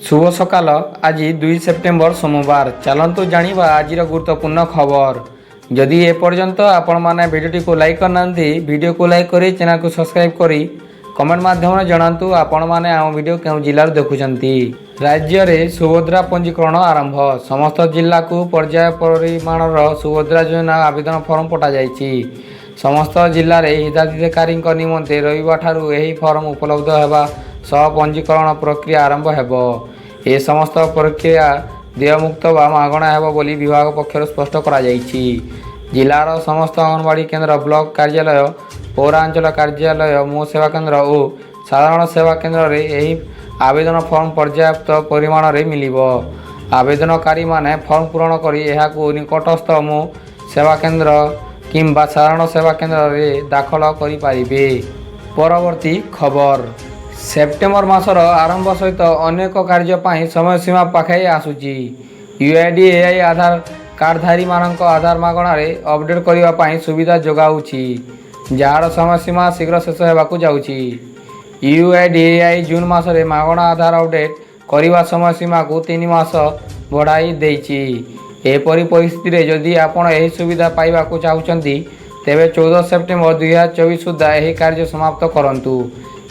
शुभ सकाल आज 2 सेप्टेम्बर सोमवार। चलतु जानिबा आज गुरुत्वपूर्ण खबर। जदि एपर्यंत आपण मैंने भिडियो को लाइक करना भिडियो को लाइक करी चैनल को सब्सक्राइब करी कमेंट माध्यम जनातु आपण मैंने आम भिडियो क्यों जिलार देखुंट। राज्य में सुभद्रा पंजीकरण आरंभ। समस्त जिला को पर्याय परिमाणर सुभद्रा योजना आवेदन फॉर्म पठा जाइछि। समस्त जिले में हिताधिकारी निमंते रविवार ठारू यही फॉर्म उपलब्ध होगा सह पंजीकरण प्रक्रिया आरंभ हेबो। ए समस्त प्रक्रिया देयमुक्त व मागणा हेबो बोली विभाग पक्षर स्पष्ट करा जाइछि। जिलार समस्त अंगनवाड़ी केन्द्र, ब्लॉक कार्यालय, पौरांचल कार्यालय, मो सेवा केन्द्र और साधारण सेवा केन्द्र रे यही आवेदन फॉर्म पर्याप्त परिमाण रे मिलिबो। आवेदनकारी माने फॉर्म पूरण करी एहाकु निकटस्थ मो सेवा केन्द्र किंबा साधारण सेवा केन्द्र रे दाखल करि पारिबे। परवर्ती खबर। सेप्टेम्बर मासर आरंभ सहित अनेक कार्य पाई समय सीमा पाखे आसुची। यूआईडीएआई आधार कार्डधारी मानक आधार मागणारे अपडेट करने सुविधा जोगाउछि, जार समय सीमा शीघ्र शेष होगाकू जाउछि। यूआईडीएआई जून मासरे मागणा आधार अपडेट करने समय सीमा को 3 मास बढ़ाई देइछि। एपरी परिस्थिति रे जदि आपण एही सुविधा पाइबाकू चाहुचंती तेबे 14 सेप्टेम्बर 2024 सुधा एही कार्य समाप्त करंतु।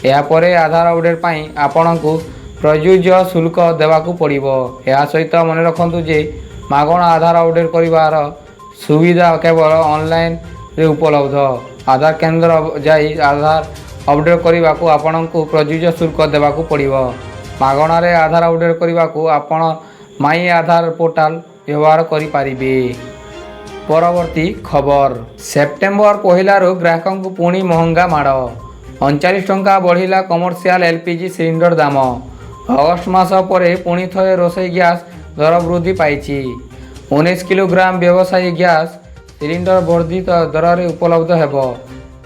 यापर आधार अपडेट पाई आपणको प्रयोज्य शुल्क देवाकू पड़िबो। या सहित मन रखंतु जे मागणा आधार अपडेट करिवार सुविधा केवल ऑनलाइन रे उपलब्ध। आधार केंद्र जाई आधार अपडेट करिवाकू आपणको प्रयोज्य शुल्क देवाकू पड़िबो। मागणा रे आधार अपडेट करिवाकू आपण माई आधार पोर्टाल व्यवहार करि पारिबे। परवर्ती खबर। सेप्टेम्बर पहिलारू ग्राहकों को पुणी महंगा माड़। 39 टंका बढ़िला कमर्शियल एलपीजी सिलिंडर दाम। अगस्ट मास पर पुणी थे रोषे गैस दर वृद्धि पाई। 19 किलोग्राम व्यवसायी गैस सिलिंडर वर्धित दर में उपलब्ध हेबो।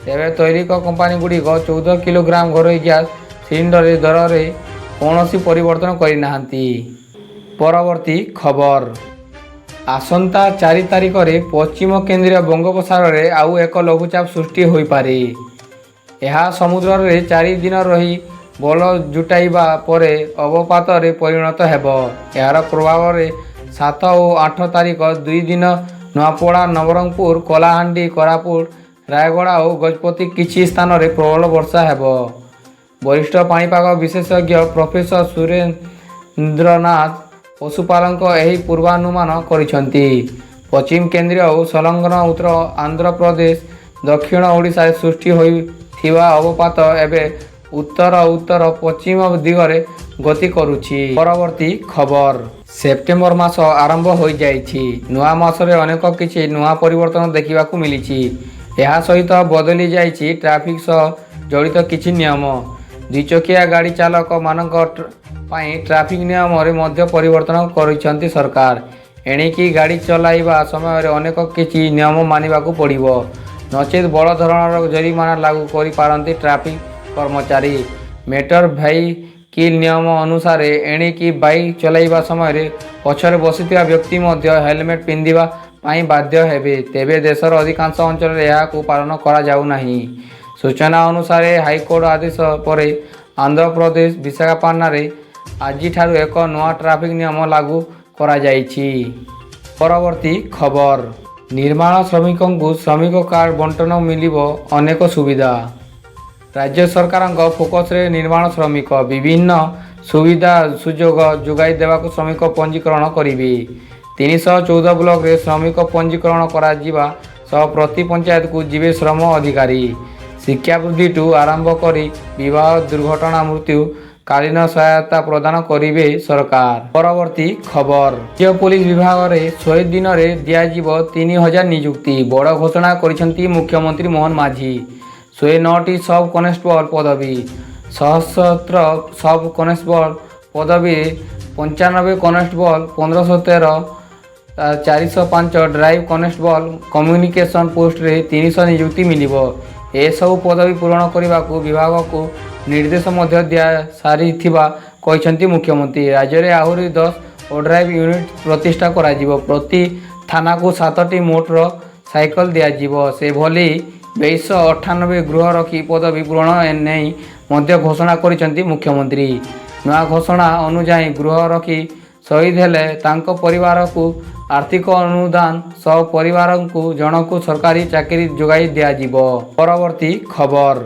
तेबे तैलिक कंपानी गुड़िक 14 किलोग्राम घरोई गैस सिलिंडर दर में कौन परिवर्तन करनाहांती। परवर्ती खबर। आसंता 4 तारिख में पश्चिम केंद्रीय बंगोपसागर में आउ एक लघुचाप सृष्टि हो पारे। यह समुद्र रे 4 दिन रही बल जुटाइबा परे अवपात रे परिणत हेबो। यार प्रभाव रे 7 और 8 तारिख 2 दिन नुआपड़ा, नवरंगपुर, कलाहांडी, कोरापुट, रायगड़ा और गजपति किछि स्थान रे प्रबल वर्षा हेबो। वरिष्ठ पाणीपाग विशेषज्ञ प्रोफेसर सुरेंद्रनाथ पशुपालक एही पूर्वानुमान करिसंती। पश्चिम केंद्रीय और संलग्न उत्तर आंध्र प्रदेश, दक्षिण ओडिशा सृष्टि होई थिबा अवपात एबे उत्तर उत्तर पश्चिम दिगरे गति करुछि। परवर्ती खबर। सेप्टेम्बर मास आरंभ हो जाइछि। नुआ मासरे अनेक किछि नुआ परिवर्तन देखिबाकू मिलिछि। एहा सहित बदली जाइछि ट्रैफिक सह जड़ित किछि नियम। द्विचकिया गाड़ी चालक मानक पाई ट्रैफिक नियम रे मध्य परिवर्तन करिसंती सरकार। एणिकी गाड़ी चलाइबा समय रे अनेक किछि नियम मानिबाकू पड़िबो, नचेत बड़ धरणर जरिमाना लागू करि पारंती ट्रैफिक कर्मचारी। मोटर व्हीकल नियम अनुसार एणिकी बाइक चलाइबा समय पछरे बसिथिबा व्यक्ति मध्य हेलमेट पिंधिबा पाई बाध्य हेबे। तेबे देशर अधिकांश अंचल एहाकू पालन करा जाउ नाही। सूचना अनुसार हाईकोर्ट आदेश पर आंध्र प्रदेश विशाखापट्टनम रे आज ठारू एक नया ट्रैफिक नियम लागू करा जाइछि। परवर्ती खबर। निर्माण श्रमिकों को श्रमिक कार्ड बंटन मिलिबो अनेक सुविधा। राज्य सरकार फोकस रे निर्माण श्रमिक विभिन्न सुविधा सुजोग जोगाई देवाक श्रमिक पंजीकरण करिवे। 314 ब्लॉक रे श्रमिक पंजीकरण करा जिबा सह प्रति पंचायत को जीवे श्रम अधिकारी। शिक्षा वृद्धि ठू आरंभ करी विवाह, दुर्घटना, मृत्यु कालीन सहायता प्रदान करिवे सरकार। परवर्ती खबर। राज्य पुलिस विभाग रे 100 दिन रे दियाजिबो 3000 नियुक्ति। बड़ घोषणा करिसंती मुख्यमंत्री मोहन माझी। 109टी सब कनेस्टेबल पदवी, 77 सब कनेस्टेबल पदवी, 95 constable, 1513 405 drive constable, communication post रे 300 नियुक्ति मिलिबो। ए सब पदवी पूरण करने को विभाग को निर्देश मध्य दिया सारी कहते मुख्यमंत्री। राज्य में आहरी 10 ओड्राइव यूनिट प्रतिष्ठा करा जिवो। प्रति थाना को 7टी मोटर साइकल दिज्व। से भली 2298 गृह रखी पदवी पूरण नहीं घोषणा करिसंती मुख्यमंत्री। ନୂଆ ଘୋଷଣା ଅନୁଯାୟୀ ଗୃହ ରଖି ଶହୀଦ ହେଲେ ତାଙ୍କ ପରିବାରକୁ ଆର୍ଥିକ ଅନୁଦାନ ସହ ପରିବାରଙ୍କୁ ଜଣକୁ ସରକାରୀ ଚାକିରି ଯୋଗାଇ ଦିଆଯିବ। ପରବର୍ତ୍ତୀ ଖବର,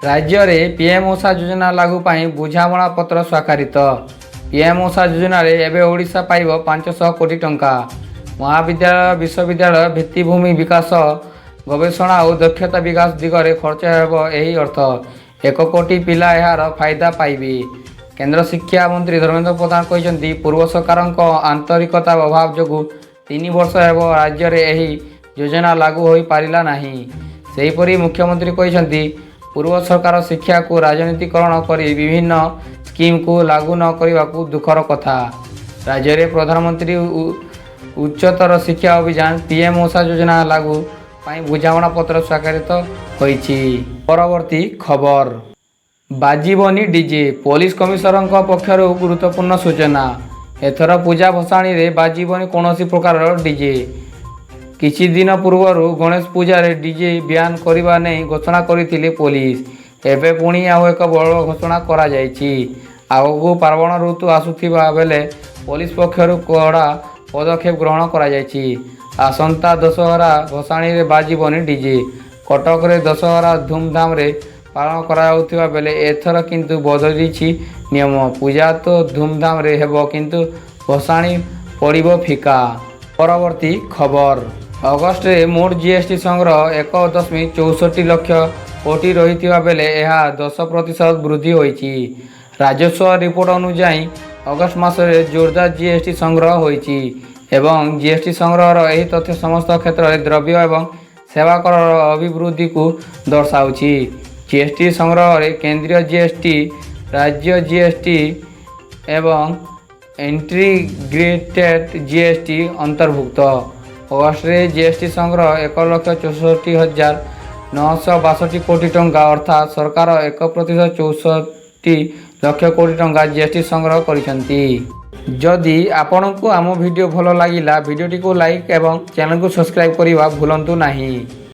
ରାଜ୍ୟରେ ପିଏମ୍ ଓଷା ଯୋଜନା ଲାଗୁ ପାଇଁ ବୁଝାମଣା ପତ୍ର ସ୍ୱାକ୍ଷରିତ। ପିଏମ୍ ଓଷା ଯୋଜନାରେ ଏବେ ଓଡ଼ିଶା ପାଇବ 500 କୋଟି ଟଙ୍କା। ମହାବିଦ୍ୟାଳୟ ବିଶ୍ୱବିଦ୍ୟାଳୟ ଭିତ୍ତିଭୂମି ବିକାଶ ଗବେଷଣା ଓ ଦକ୍ଷତା ବିକାଶ ଦିଗରେ ଖର୍ଚ୍ଚ ହେବ ଏହି ଅର୍ଥ। 1 କୋଟି ପିଲା ଏହାର ଫାଇଦା ପାଇବେ। କେନ୍ଦ୍ର ଶିକ୍ଷା ମନ୍ତ୍ରୀ ଧର୍ମେନ୍ଦ୍ର ପ୍ରଧାନ କହିଛନ୍ତି, ପୂର୍ବ ସରକାରଙ୍କ ଆନ୍ତରିକତା ଅଭାବ ଯୋଗୁଁ 3 ବର୍ଷ ହେବ ରାଜ୍ୟରେ ଏହି ଯୋଜନା ଲାଗୁ ହୋଇପାରିଲା ନାହିଁ। ସେହିପରି ମୁଖ୍ୟମନ୍ତ୍ରୀ କହିଛନ୍ତି, ପୂର୍ବ ସରକାର ଶିକ୍ଷାକୁ ରାଜନୀତିକରଣ କରି ବିଭିନ୍ନ ସ୍କିମ୍କୁ ଲାଗୁ ନ କରିବାକୁ ଦୁଃଖର କଥା। ରାଜ୍ୟରେ ପ୍ରଧାନମନ୍ତ୍ରୀ ଉଚ୍ଚତର ଶିକ୍ଷା ଅଭିଯାନ ପିଏମ୍ ଓଷା ଯୋଜନା ଲାଗୁ ପାଇଁ ବୁଝାମଣା ପତ୍ର ସ୍ୱାକ୍ଷରିତ ହୋଇଛି। ପରବର୍ତ୍ତୀ ଖବର, ବାଜିବନି ଡିଜେ। ପୋଲିସ କମିଶନରଙ୍କ ପକ୍ଷରୁ ଗୁରୁତ୍ୱପୂର୍ଣ୍ଣ ସୂଚନା। ଏଥର ପୂଜା ଭସାଣୀରେ ବାଜିବନି କୌଣସି ପ୍ରକାରର ଡିଜେ। କିଛି ଦିନ ପୂର୍ବରୁ ଗଣେଶ ପୂଜାରେ ଡିଜେ ବ୍ୟାନ୍ କରିବା ନେଇ ଘୋଷଣା କରିଥିଲେ ପୋଲିସ। ଏବେ ପୁଣି ଆଉ ଏକ ବଡ଼ ଘୋଷଣା କରାଯାଇଛି। ଆଗକୁ ପାର୍ବଣ ଋତୁ ଆସୁଥିବା ବେଳେ ପୋଲିସ ପକ୍ଷରୁ କଡ଼ା ପଦକ୍ଷେପ ଗ୍ରହଣ କରାଯାଇଛି। ଆସନ୍ତା ଦଶହରା ଭସାଣୀରେ ବାଜିବନି ଡିଜେ। କଟକରେ ଦଶହରା ଧୁମ୍ଧାମ୍ରେ ପାଳନ କରାଯାଉଥିବା ବେଳେ ଏଥର କିନ୍ତୁ ବଦଳିଛି ନିୟମ। ପୂଜା ତ ଧୁମ୍ଧାମ୍ରେ ହେବ କିନ୍ତୁ ଭସାଣୀ ପଡ଼ିବ ଫିକା। ପରବର୍ତ୍ତୀ ଖବର, ଅଗଷ୍ଟରେ ମୋଟ ଜିଏସ୍ଟି ସଂଗ୍ରହ 1.64 ଲକ୍ଷ କୋଟି ରହିଥିବା ବେଳେ ଏହା 10% ବୃଦ୍ଧି ହୋଇଛି। ରାଜସ୍ୱ ରିପୋର୍ଟ ଅନୁଯାୟୀ ଅଗଷ୍ଟ ମାସରେ ଜୋରଦାର ଜିଏସ୍ଟି ସଂଗ୍ରହ ହୋଇଛି ଏବଂ ଜିଏସ୍ଟି ସଂଗ୍ରହର ଏହି ତଥ୍ୟ ସମସ୍ତ କ୍ଷେତ୍ରରେ ଦ୍ରବ୍ୟ ଏବଂ ସେବା କରର ଅଭିବୃଦ୍ଧିକୁ ଦର୍ଶାଉଛି। ଜିଏସ୍ଟି ସଂଗ୍ରହରେ କେନ୍ଦ୍ରୀୟ ଜିଏସ୍ଟି, ରାଜ୍ୟ ଜିଏସ୍ଟି ଏବଂ ଇଣ୍ଟିଗ୍ରେଟେଡ୍ ଜିଏସ୍ଟି ଅନ୍ତର୍ଭୁକ୍ତ। ଅଗଷ୍ଟରେ ଜିଏସ୍ଟି ସଂଗ୍ରହ 1,64,962 କୋଟି ଟଙ୍କା ଅର୍ଥାତ୍ ସରକାର 1% ଲକ୍ଷ କୋଟି ଟଙ୍କା ଜିଏସ୍ଟି ସଂଗ୍ରହ କରିଛନ୍ତି। ଯଦି ଆପଣଙ୍କୁ ଆମ ଭିଡ଼ିଓ ଭଲ ଲାଗିଲା, ଭିଡ଼ିଓଟିକୁ ଲାଇକ୍ ଏବଂ ଚ୍ୟାନେଲକୁ ସବସ୍କ୍ରାଇବ୍ କରିବା ଭୁଲନ୍ତୁ ନାହିଁ।